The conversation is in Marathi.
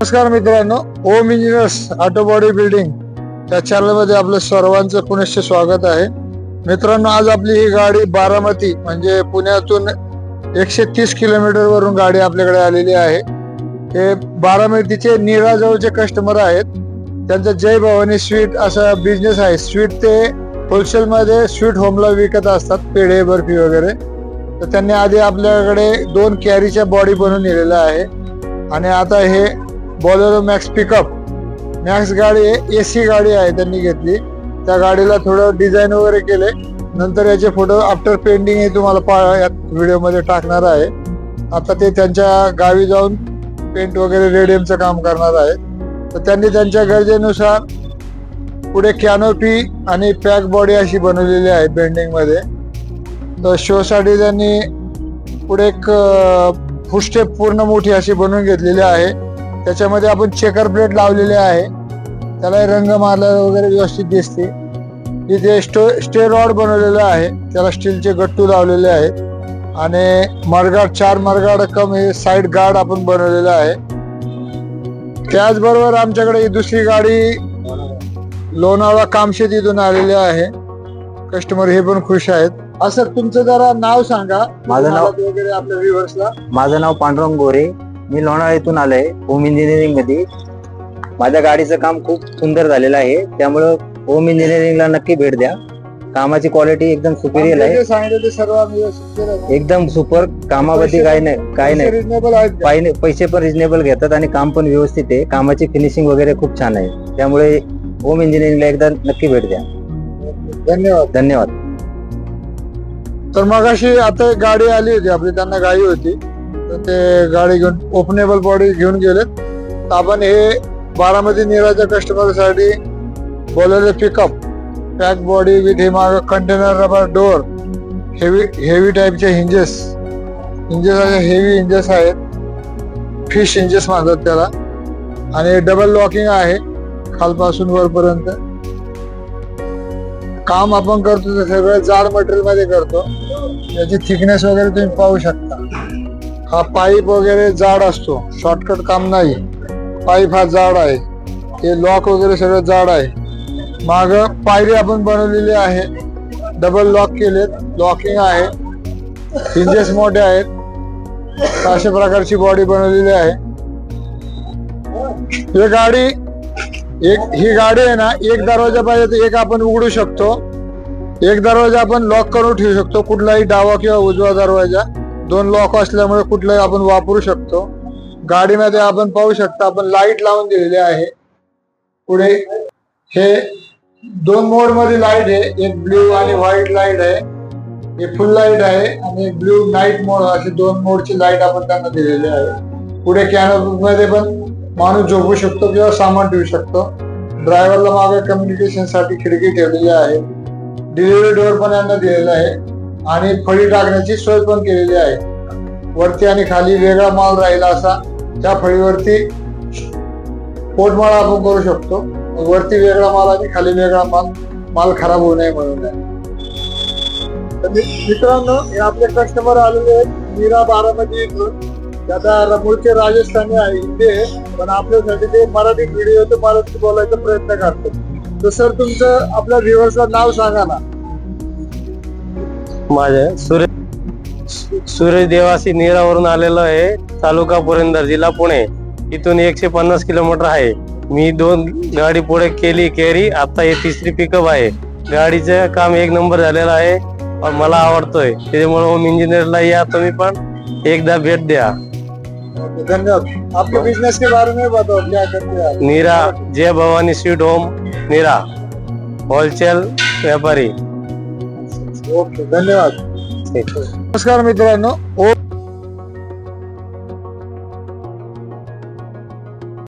नमस्कार मित्रांनो, ओम इंजिनियर्स ऑटो बॉडी बिल्डिंग या चॅनलमध्ये आपलं सर्वांचं पुनश्च स्वागत आहे. मित्रांनो, आज आपली ही गाडी बारामती म्हणजे पुण्यातून 130 किलोमीटर वरून गाडी आपल्याकडे आलेली आहे. हे बारामतीचे नीराजवळचे कस्टमर आहेत. त्यांचा जय भवानी स्वीट असा बिझनेस आहे. स्वीट ते होलसेल मध्ये स्वीट होमला विकत असतात, पेढे बर्फी वगैरे. तर त्यांनी आधी आपल्याकडे 2 कॅरीच्या बॉडी बनवून नेलेल्या आहे आणि आता हे बोलेरो मॅक्स पिकअप मॅक्स गाडी आहे, एसी गाडी आहे त्यांनी घेतली. त्या गाडीला थोडं डिझाईन वगैरे केले. नंतर याचे फोटो आफ्टर पेंटिंग हे तुम्हाला या व्हिडिओमध्ये टाकणार आहे. आता ते त्यांच्या गावी जाऊन पेंट वगैरे रेडियमचं काम करणार आहे. तर त्यांनी त्यांच्या गरजेनुसार पुढे कॅनोपी आणि पॅक बॉडी अशी बनवलेली आहे बेंडिंग मध्ये. तर शोसाठी त्यांनी पुढे एक फुटस्टेप पूर्ण मोठी अशी बनवून घेतलेली आहे. त्याच्यामध्ये आपण चेकर प्लेट लावलेली आहे, त्याला रंग मारला वगैरे व्यवस्थित दिसते. इथे स्टे रॉड बनवलेलं आहे, त्याला स्टीलचे गट्टू लावलेले आहेत आणि मडगाड 4 मडगाड कम हे साइड गार्ड आपण बनवलेलं आहे. त्याचबरोबर आमच्याकडे ही दुसरी गाडी लोणावळा कामशेत इथून आलेली आहे. कस्टमर हे पण खुश आहेत. असं तुमचं जरा नाव सांगा. माझं नाव वगैरे आपल्या व्ह्यूअर्सला. माझं नाव पांडुरंग गोरे, मी लोणावळा येथून आलोय होम इंजिनिअरिंग मध्ये. माझ्या गाडीचं काम खूप सुंदर झालेलं आहे, त्यामुळे होम इंजिनिअरिंगला नक्की भेट द्या. कामाची क्वालिटी एकदम सुपेरियर आहे, एकदम सुपर. कामामध्ये काही नाही, पैसे पण रिजनेबल घेतात आणि काम पण व्यवस्थित आहे. कामाची फिनिशिंग वगैरे खूप छान आहे, त्यामुळे होम इंजिनिअरिंगला एकदा नक्की भेट द्या. धन्यवाद. तर मग अशी आता गाडी आली होती आपली, त्यांना गाडी होती, तर ते गाडी घेऊन ओपनेबल बॉडी घेऊन गेलेत. तर आपण हे बारामती नीराच्या कस्टमर साठी Bolero pickup pack body with हे माग कंटेनर रबर डोअर, हेवी टाईपचे हिंजेस असे हेवी हिंजेस आहेत, फिश हिंजेस म्हणतात त्याला. आणि डबल लॉकिंग आहे खालपासून वरपर्यंत. काम आपण करतो ते सगळं जाड मटेरियल मध्ये करतो. याची थिकनेस वगैरे तुम्ही पाहू शकता. हा पाईप वगैरे जाड असतो, शॉर्टकट काम नाही. पाईप हा जाड आहे, हे लॉक वगैरे सगळं जाड आहे. माग पायरी आपण बनवलेली आहे, डबल लॉक केलेत, लॉकिंग आहे, हिंजेस मोठे आहेत. अशा प्रकारची बॉडी बनवलेली आहे. ही गाडी आहे ना, एक दरवाजा पाहिजे तर एक आपण उघडू शकतो, एक दरवाजा आपण लॉक करून ठेवू शकतो. कुठलाही डावा किंवा उजवा दरवाजा, 2 लॉक असल्यामुळे कुठलाही आपण वापरू शकतो. गाडीमध्ये आपण पाहू शकता आपण लाईट लावून दिलेली आहे. पुढे हे 2 मोड मध्ये लाईट आहे, एक ब्ल्यू आणि व्हाईट लाईट आहे, हे फुल लाईट आहे आणि एक ब्ल्यू नाईट मोड, असे 2 मोडची लाईट आपण त्यांना दिलेली आहे. पुढे कॅनोपी मध्ये पण माणूस झोपू शकतो किंवा सामान ठेवू शकतो. ड्रायव्हरला मागे कम्युनिकेशन साठी खिडकी ठेवलेली आहे. डिलिव्हरी डोअर पण यांना दिलेला आहे आणि फळी टाकण्याची सोय पण केलेली आहे. वरती आणि खाली वेगळा माल राहिला असा त्या फळीवरती पोटमाळा आपण करू शकतो. वरती वेगळा माल आणि खाली वेगळा माल खराब होऊ नये म्हणून. मित्रांनो, हे आपले कस्टमर आलेले आहेत नीरा बारामती इथून. त्याचा मूळचे राजस्थानी आहे, हिंदी आहे, पण आपल्यासाठी ते मराठी व्हिडिओ तर मराठी बोलायचा प्रयत्न करतो. तर सर, तुमचं आपल्या व्ह्युअर्सला नाव सांगा ना. माझे सुरेश देवासी नीरावरून आलेलो आहे, तालुका पुरंदर, जिल्हा पुणे. इथून 150 किलोमीटर आहे. मी 2 गाडी पुढे केली कॅरी, आता हे 3री पिकअप आहे. गाडीचं काम 1 नंबर झालेलं आहे, मला आवडतोय. त्याच्यामुळे होम इंजिनियरला या तुम्ही पण एकदा भेट द्या. धन्यवाद. आपके बिजनेस के बारे में बताओ, क्या करते हैं आप? Neera Jai Bhavani sweet home Neera, wholesale व्यापारी. ओके, धन्यवाद. नमस्कार मित्रांनो,